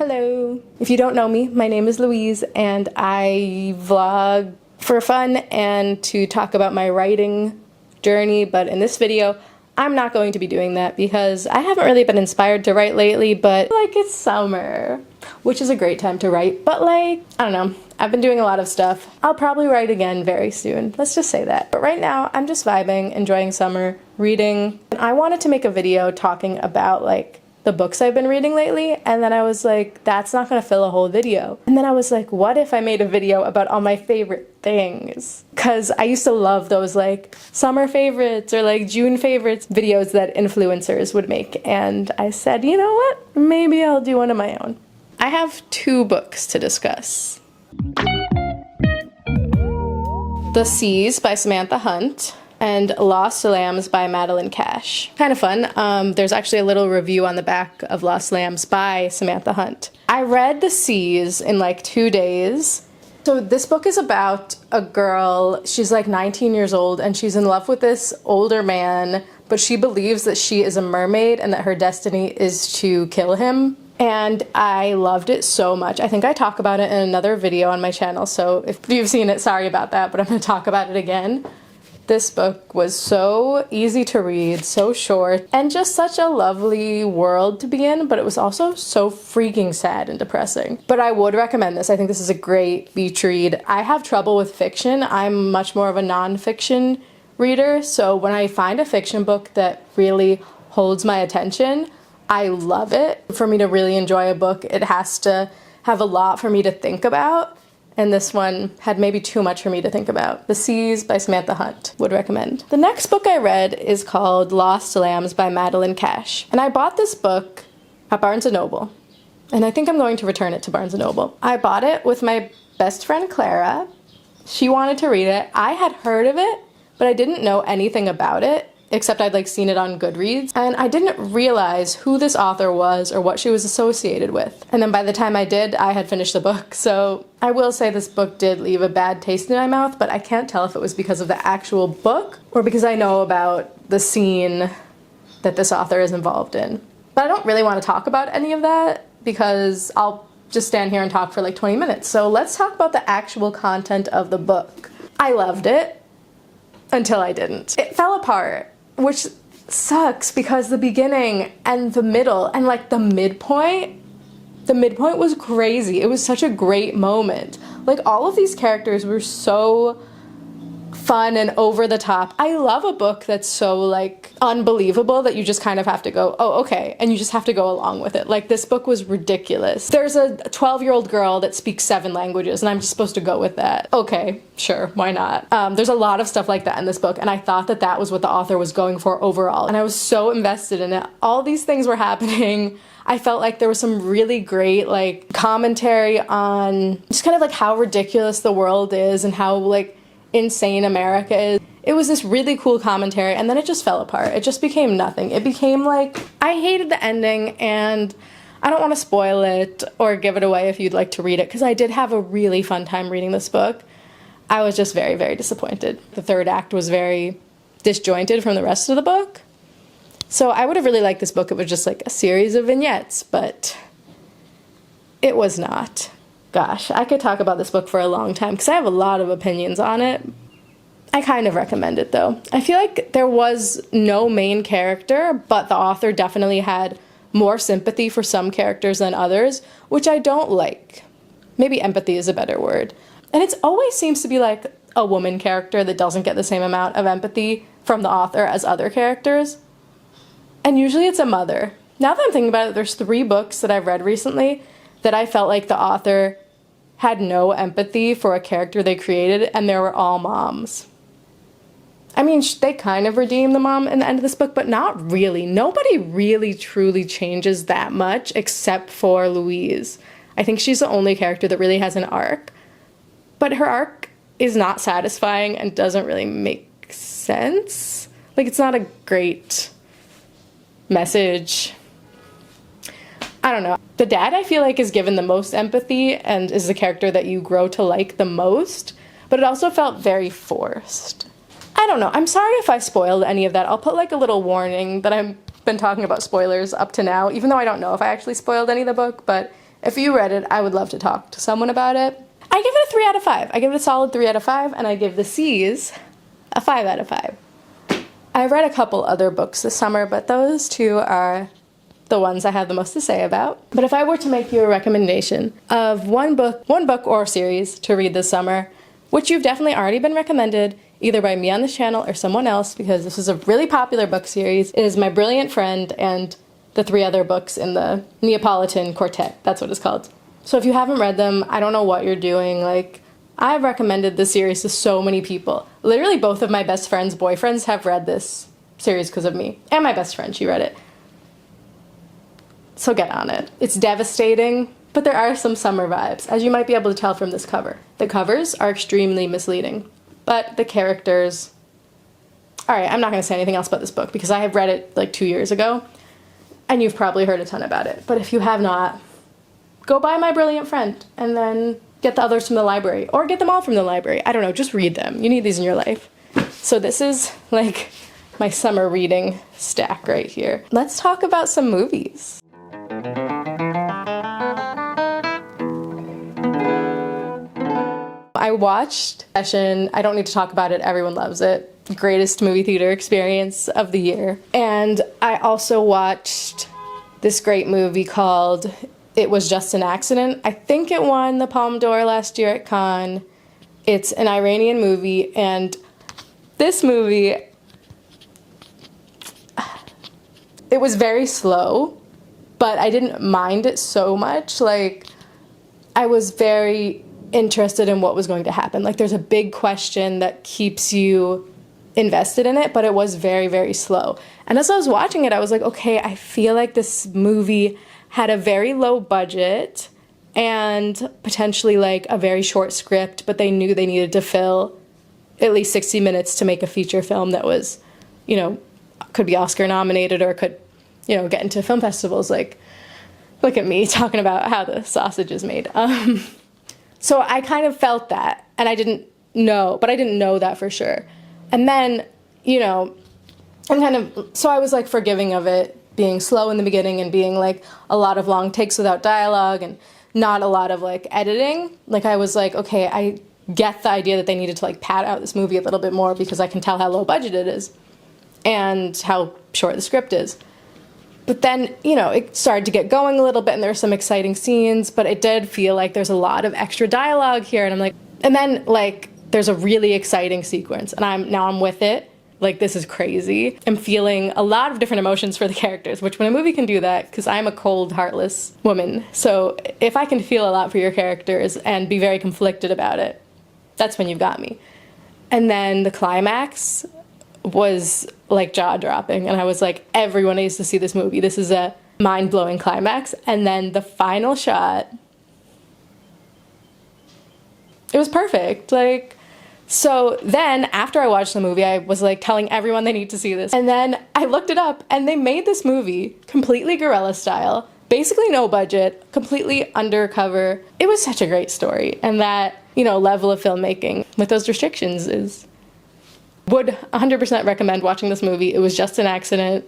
Hello. If you don't know me, my name is Louise and I vlog for fun and to talk about my writing journey, but in this video I'm not going to be doing that because I haven't really been inspired to write lately, but like it's summer, which is a great time to write, but like, I don't know, I've been doing a lot of stuff. I'll probably write again very soon, let's just say that. But right now I'm just vibing, enjoying summer, reading, and I wanted to make a video talking about like the books I've been reading lately, and then I was like, that's not gonna fill a whole video. And then I was like, what if I made a video about all my favorite things? Because I used to love those like summer favorites or like June favorites videos that influencers would make, and I said, you know what, maybe I'll do one of my own. I have two books to discuss. The Seas by Samantha Hunt and Lost Lambs by Madeline Cash. Kind of fun. There's actually a little review on the back of Lost Lambs by Samantha Hunt. I read The Seas in like 2 days. So this book is about a girl, she's like 19 years old and she's in love with this older man, but she believes that she is a mermaid and that her destiny is to kill him. And I loved it so much. I think I talk about it in another video on my channel, so if you've seen it, sorry about that, but I'm gonna talk about it again. This book was so easy to read, so short, and just such a lovely world to be in, but it was also so freaking sad and depressing. But I would recommend this. I think this is a great beach read. I have trouble with fiction. I'm much more of a non-fiction reader, so when I find a fiction book that really holds my attention, I love it. For me to really enjoy a book, it has to have a lot for me to think about. And this one had maybe too much for me to think about. The Seas by Samantha Hunt, would recommend. The next book I read is called Lost Lambs by Madeline Cash. And I bought this book at Barnes & Noble. And I think I'm going to return it to Barnes & Noble. I bought it with my best friend Clara. She wanted to read it. I had heard of it, but I didn't know anything about it, except I'd like seen it on Goodreads, and I didn't realize who this author was or what she was associated with. And then by the time I did, I had finished the book. So I will say this book did leave a bad taste in my mouth, but I can't tell if it was because of the actual book or because I know about the scene that this author is involved in. But I don't really want to talk about any of that because I'll just stand here and talk for like 20 minutes. So let's talk about the actual content of the book. I loved it until I didn't. It fell apart, which sucks because the beginning and the middle and like the midpoint was crazy. It was such a great moment. Like all of these characters were so fun and over the top. I love a book that's so like unbelievable that you just kind of have to go, oh, okay, and you just have to go along with it. Like this book was ridiculous. There's a 12-year-old girl that speaks 7 languages and I'm just supposed to go with that. Okay, sure, why not? There's a lot of stuff like that in this book, and I thought that that was what the author was going for overall, and I was so invested in it. All these things were happening. I felt like there was some really great like commentary on just kind of like how ridiculous the world is and how like insane America is. It was this really cool commentary, and then it just fell apart. It just became nothing. It became like, I hated the ending, and I don't want to spoil it or give it away if you'd like to read it, because I did have a really fun time reading this book. I was just very, very disappointed. The third act was very disjointed from the rest of the book. So I would have really liked this book if it was just like a series of vignettes, but it was not. Gosh, I could talk about this book for a long time because I have a lot of opinions on it. I kind of recommend it though. I feel like there was no main character, but the author definitely had more sympathy for some characters than others, which I don't like. Maybe empathy is a better word. And it always seems to be like a woman character that doesn't get the same amount of empathy from the author as other characters. And usually it's a mother. Now that I'm thinking about it, there's 3 books that I've read recently that I felt like the author had no empathy for a character they created, and they were all moms. I mean, they kind of redeem the mom in the end of this book, but not really. Nobody really truly changes that much except for Louise. I think she's the only character that really has an arc, but her arc is not satisfying and doesn't really make sense. Like, it's not a great message. I don't know. The dad, I feel like, is given the most empathy and is the character that you grow to like the most, but it also felt very forced. I don't know. I'm sorry if I spoiled any of that. I'll put like a little warning that I've been talking about spoilers up to now, even though I don't know if I actually spoiled any of the book, but If you read it, I would love to talk to someone about it. I give it a 3 out of 5. I give it a solid 3 out of 5, and I give The Seas a 5 out of 5. I read a couple other books this summer, but those two are the ones I have the most to say about. But if I were to make you a recommendation of one book or series to read this summer, which you've definitely already been recommended, either by me on this channel or someone else, because this is a really popular book series, it is My Brilliant Friend and the 3 other books in the Neapolitan Quartet. That's what it's called. So if you haven't read them, I don't know what you're doing. Like, I've recommended this series to so many people. Literally both of my best friends' boyfriends have read this series because of me. And my best friend, she read it. So get on it. It's devastating, but there are some summer vibes, as you might be able to tell from this cover. The covers are extremely misleading, but the characters... Alright, I'm not going to say anything else about this book because I have read it like 2 years ago, and you've probably heard a ton about it. But if you have not, go buy My Brilliant Friend, and then get the others from the library, or get them all from the library. I don't know, just read them. You need these in your life. So this is like my summer reading stack right here. Let's talk about some movies. I watched Session. I don't need to talk about it. Everyone loves it. Greatest movie theater experience of the year. And I also watched this great movie called It Was Just an Accident. I think it won the Palme d'Or last year at Cannes. It's an Iranian movie, and this movie, it was very slow, but I didn't mind it so much. Like, I was very interested in what was going to happen. Like, there's a big question that keeps you invested in it, but it was very, very slow. And as I was watching it, I was like, okay, I feel like this movie had a very low budget and potentially like a very short script, but they knew they needed to fill at least 60 minutes to make a feature film that was, you know, could be Oscar nominated or could, you know, get into film festivals. Like, look at me talking about how the sausage is made. So I kind of felt that, and I didn't know that for sure. And then, you know, so I was like forgiving of it being slow in the beginning and being like a lot of long takes without dialogue and not a lot of like editing. Like, I was like, okay, I get the idea that they needed to like pad out this movie a little bit more because I can tell how low budget it is and how short the script is. But then, you know, it started to get going a little bit and there were some exciting scenes, but it did feel like there's a lot of extra dialogue here, and I'm like, and then like there's a really exciting sequence and I'm with it. Like, this is crazy. I'm feeling a lot of different emotions for the characters, which when a movie can do that, because I'm a cold, heartless woman, so if I can feel a lot for your characters and be very conflicted about it, that's when you've got me. And then the climax was like jaw-dropping, and I was like, everyone needs to see this movie. This is a mind-blowing climax. And then the final shot, it was perfect. Like, so then after I watched the movie, I was like telling everyone they need to see this. And then I looked it up, and they made this movie completely guerrilla style, basically no budget, completely undercover. It was such a great story, and that, you know, level of filmmaking with those restrictions would 100% recommend watching this movie. It Was Just an Accident.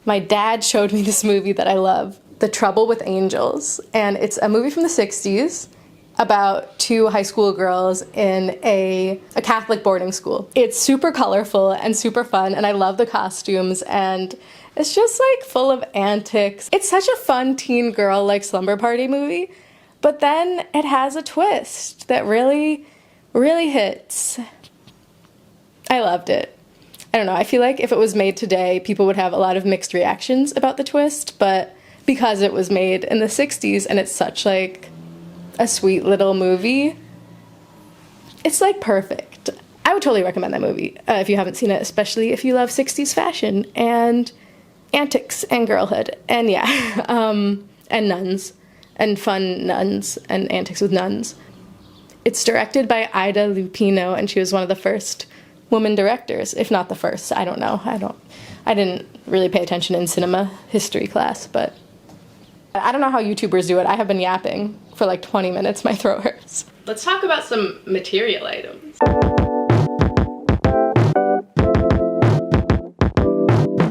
My dad showed me this movie that I love, The Trouble with Angels, and it's a movie from the 60s about 2 high school girls in a Catholic boarding school. It's super colorful and super fun, and I love the costumes, and it's just like full of antics. It's such a fun teen girl like slumber party movie, but then it has a twist that really, really hits. I loved it. I don't know, I feel like if it was made today, people would have a lot of mixed reactions about the twist, but because it was made in the 60s and it's such like a sweet little movie, it's like perfect. I would totally recommend that movie if you haven't seen it, especially if you love 60s fashion and antics and girlhood and yeah, and nuns and fun nuns and antics with nuns. It's directed by Ida Lupino, and she was one of the first woman directors, if not the first. I don't know. I didn't really pay attention in cinema history class, but I don't know how YouTubers do it. I have been yapping for like 20 minutes. My throat hurts. Let's talk about some material items.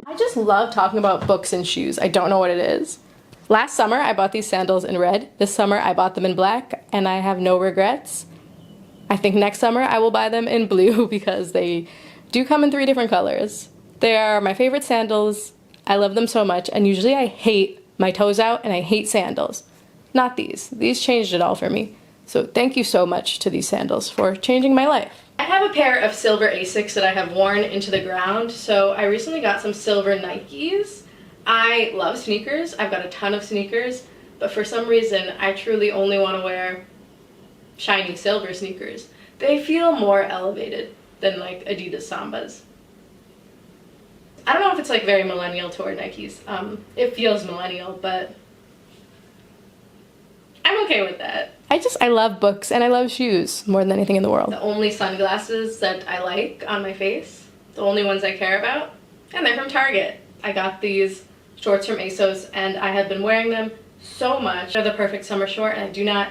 I just love talking about books and shoes. I don't know what it is. Last summer, I bought these sandals in red. This summer, I bought them in black, and I have no regrets. I think next summer, I will buy them in blue because they do come in 3 different colors. They are my favorite sandals. I love them so much, and usually I hate my toes out and I hate sandals. Not these. These changed it all for me. So thank you so much to these sandals for changing my life. I have a pair of silver Asics that I have worn into the ground, so I recently got some silver Nikes. I love sneakers. I've got a ton of sneakers, but for some reason I truly only want to wear shiny silver sneakers. They feel more elevated than like Adidas Sambas. I don't know if it's like very millennial to wear Nikes. It feels millennial, but I'm okay with that. I love books and I love shoes more than anything in the world. The only sunglasses that I like on my face, the only ones I care about, and they're from Target. I got these shorts from ASOS and I have been wearing them so much. They're the perfect summer short and I do not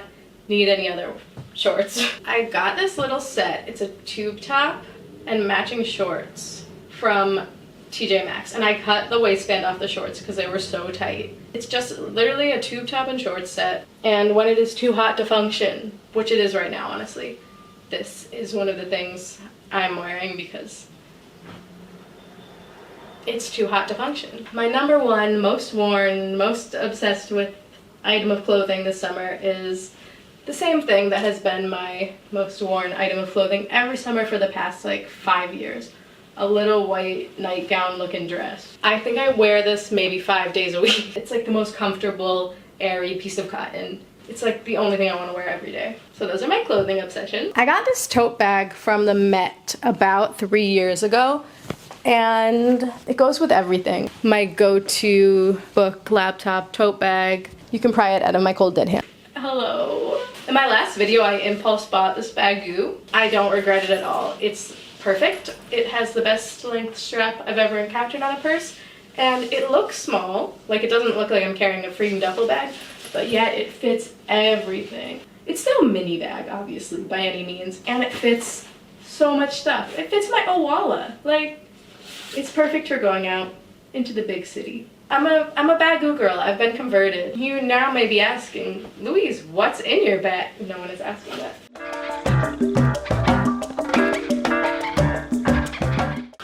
need any other shorts. I got this little set. It's a tube top and matching shorts from TJ Maxx, and I cut the waistband off the shorts because they were so tight. It's just literally a tube top and shorts set, and when it is too hot to function, which it is right now honestly, this is one of the things I'm wearing because it's too hot to function. My number one most worn, most obsessed with item of clothing this summer is the same thing that has been my most worn item of clothing every summer for the past like 5 years. A little white nightgown looking dress. I think I wear this maybe 5 days a week. It's like the most comfortable, airy piece of cotton. It's like the only thing I want to wear every day. So those are my clothing obsessions. I got this tote bag from the Met about 3 years ago, and it goes with everything. My go-to book, laptop, tote bag. You can pry it out of my cold dead hand. Hello. In my last video, I impulse bought this Baggu. I don't regret it at all. It's perfect. It has the best length strap I've ever encountered on a purse, and it looks small. Like, it doesn't look like I'm carrying a freaking duffel bag, but yet it fits everything. It's still a mini bag, obviously, by any means, and it fits so much stuff. It fits my Owala. Like, it's perfect for going out into the big city. I'm a Baggu girl. I've been converted. You now may be asking, Louise, what's in your bag? No one is asking that.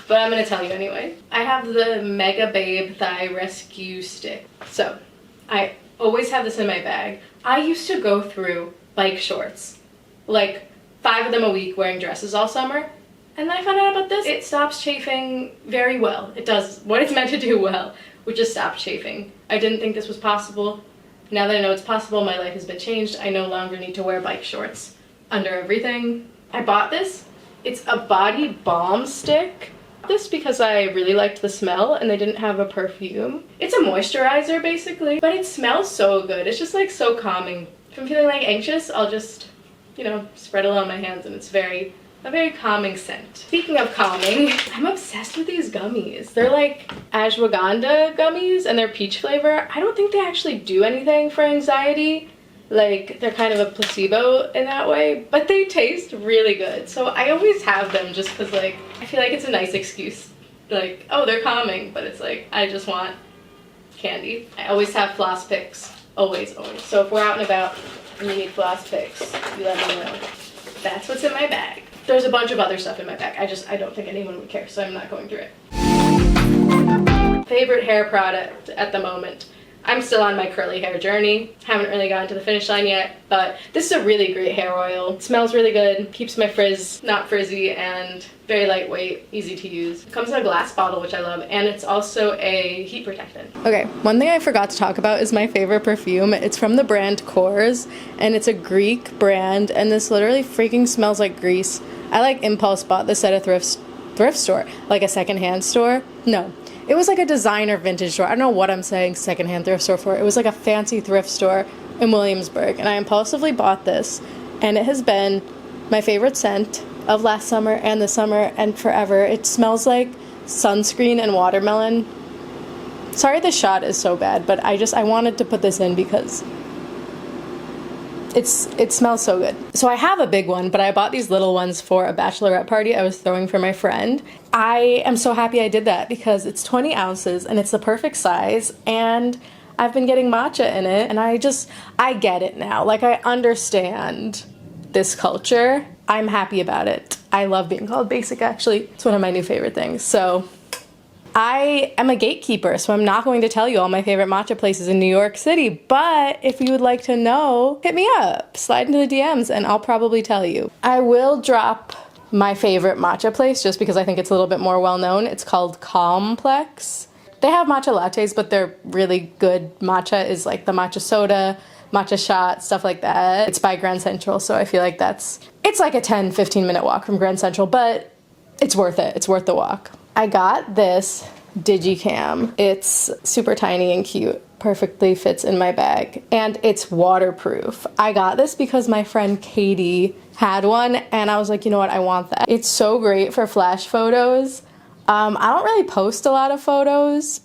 But I'm gonna tell you anyway. I have the Mega Babe Thigh Rescue Stick. So, I always have this in my bag. I used to go through bike shorts, like 5 of them a week wearing dresses all summer. And then I found out about this. It stops chafing very well. It does what it's meant to do well, which is stop chafing. I didn't think this was possible. Now that I know it's possible, my life has been changed. I no longer need to wear bike shorts under everything. I bought this. It's a body balm stick. This because I really liked the smell and they didn't have a perfume. It's a moisturizer basically, but it smells so good. It's just like so calming. If I'm feeling like anxious, I'll just, you know, spread it on my hands and it's a very calming scent. Speaking of calming, I'm obsessed with these gummies. They're like ashwagandha gummies and they're peach flavor. I don't think they actually do anything for anxiety. Like, they're kind of a placebo in that way, but they taste really good. So I always have them just because, like, I feel like it's a nice excuse. Like, oh, they're calming, but it's like, I just want candy. I always have floss picks. Always, always. So if we're out and about and you need floss picks, you let me know. That's what's in my bag. There's a bunch of other stuff in my bag. I don't think anyone would care, so I'm not going through it. Favorite hair product at the moment. I'm still on my curly hair journey. Haven't really gotten to the finish line yet, but this is a really great hair oil. It smells really good, keeps my frizz not frizzy, and very lightweight, easy to use. It comes in a glass bottle, which I love, and it's also a heat protectant. Okay, one thing I forgot to talk about is my favorite perfume. It's from the brand Kors, and it's a Greek brand, and this literally freaking smells like Greece. I like impulse bought this at a thrift store, like a secondhand store. No. It was like a designer vintage store. I don't know what I'm saying secondhand thrift store for. It was like a fancy thrift store in Williamsburg. And I impulsively bought this. And it has been my favorite scent of last summer and this summer and forever. It smells like sunscreen and watermelon. Sorry the shot is so bad, but I wanted to put this in because it smells so good. So I have a big one, but I bought these little ones for a bachelorette party I was throwing for my friend. I am so happy I did that because it's 20 ounces and it's the perfect size, and I've been getting matcha in it, and I get it now. Like, I understand this culture. I'm happy about it. I love being called basic, actually. It's one of my new favorite things. So I am a gatekeeper, so I'm not going to tell you all my favorite matcha places in New York City, but if you would like to know, hit me up, slide into the DMs, and I'll probably tell you. I will drop my favorite matcha place just because I think it's a little bit more well-known. It's called Complex. They have matcha lattes, but they're really good. Matcha is like the matcha soda, matcha shot, stuff like that. It's by Grand Central, so I feel like it's like a 10-15 minute walk from Grand Central, but it's worth it. It's worth the walk. I got this Digicam. It's super tiny and cute, perfectly fits in my bag, and it's waterproof. I got this because my friend Katie had one, and I was like, you know what, I want that. It's so great for flash photos. I don't really post a lot of photos,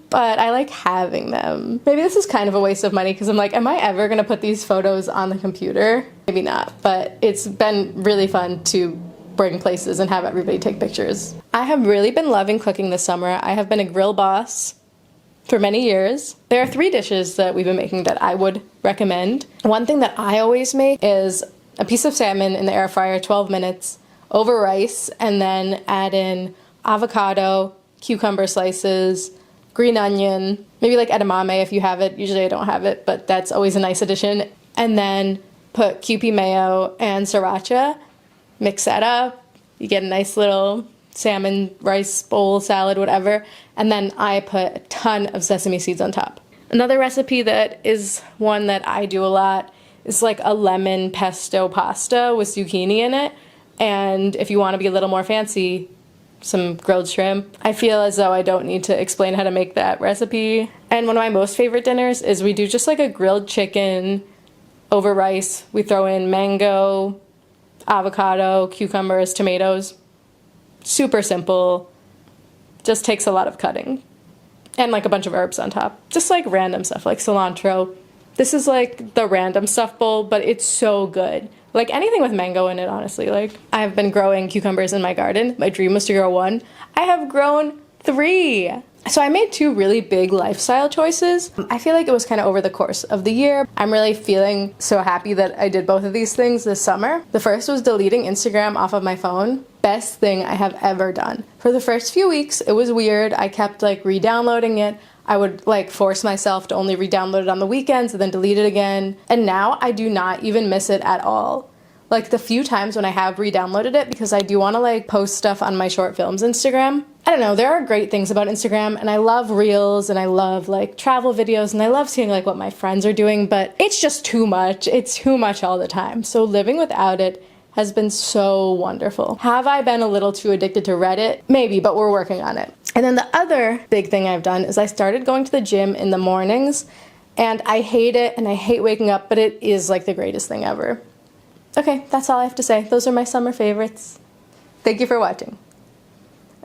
but I like having them. Maybe this is kind of a waste of money because I'm like, am I ever gonna put these photos on the computer? Maybe not, but it's been really fun to bring places and have everybody take pictures. I have really been loving cooking this summer. I have been a grill boss for many years. There are 3 dishes that we've been making that I would recommend. One thing that I always make is a piece of salmon in the air fryer, 12 minutes, over rice, and then add in avocado, cucumber slices, green onion, maybe like edamame if you have it. Usually I don't have it, but that's always a nice addition. And then put Kewpie mayo and sriracha. Mix that up, you get a nice little salmon, rice bowl, salad, whatever, and then I put a ton of sesame seeds on top. Another recipe that is one that I do a lot is like a lemon pesto pasta with zucchini in it, and if you want to be a little more fancy, some grilled shrimp. I feel as though I don't need to explain how to make that recipe. And one of my most favorite dinners is we do just like a grilled chicken over rice. We throw in mango, avocado, cucumbers, tomatoes. Super simple. Just takes a lot of cutting. And like a bunch of herbs on top. Just like random stuff like cilantro. This is like the random stuff bowl, but it's so good. Like anything with mango in it, honestly. Like I've been growing cucumbers in my garden. My dream was to grow 1. I have grown 3. So I made 2 really big lifestyle choices. I feel like it was kind of over the course of the year. I'm really feeling so happy that I did both of these things this summer. The first was deleting Instagram off of my phone. Best thing I have ever done. For the first few weeks, it was weird. I kept like re-downloading it. I would like force myself to only re-download it on the weekends and then delete it again. And now I do not even miss it at all. Like the few times when I have re-downloaded it, because I do want to like post stuff on my short films Instagram. I don't know, there are great things about Instagram, and I love reels, and I love like travel videos, and I love seeing like what my friends are doing, but it's just too much. It's too much all the time. So living without it has been so wonderful. Have I been a little too addicted to Reddit? Maybe, but we're working on it. And then the other big thing I've done is I started going to the gym in the mornings, and I hate it, and I hate waking up, but it is like the greatest thing ever. Okay, that's all I have to say. Those are my summer favorites. Thank you for watching.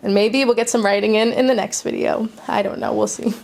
And maybe we'll get some writing in the next video. I don't know, we'll see.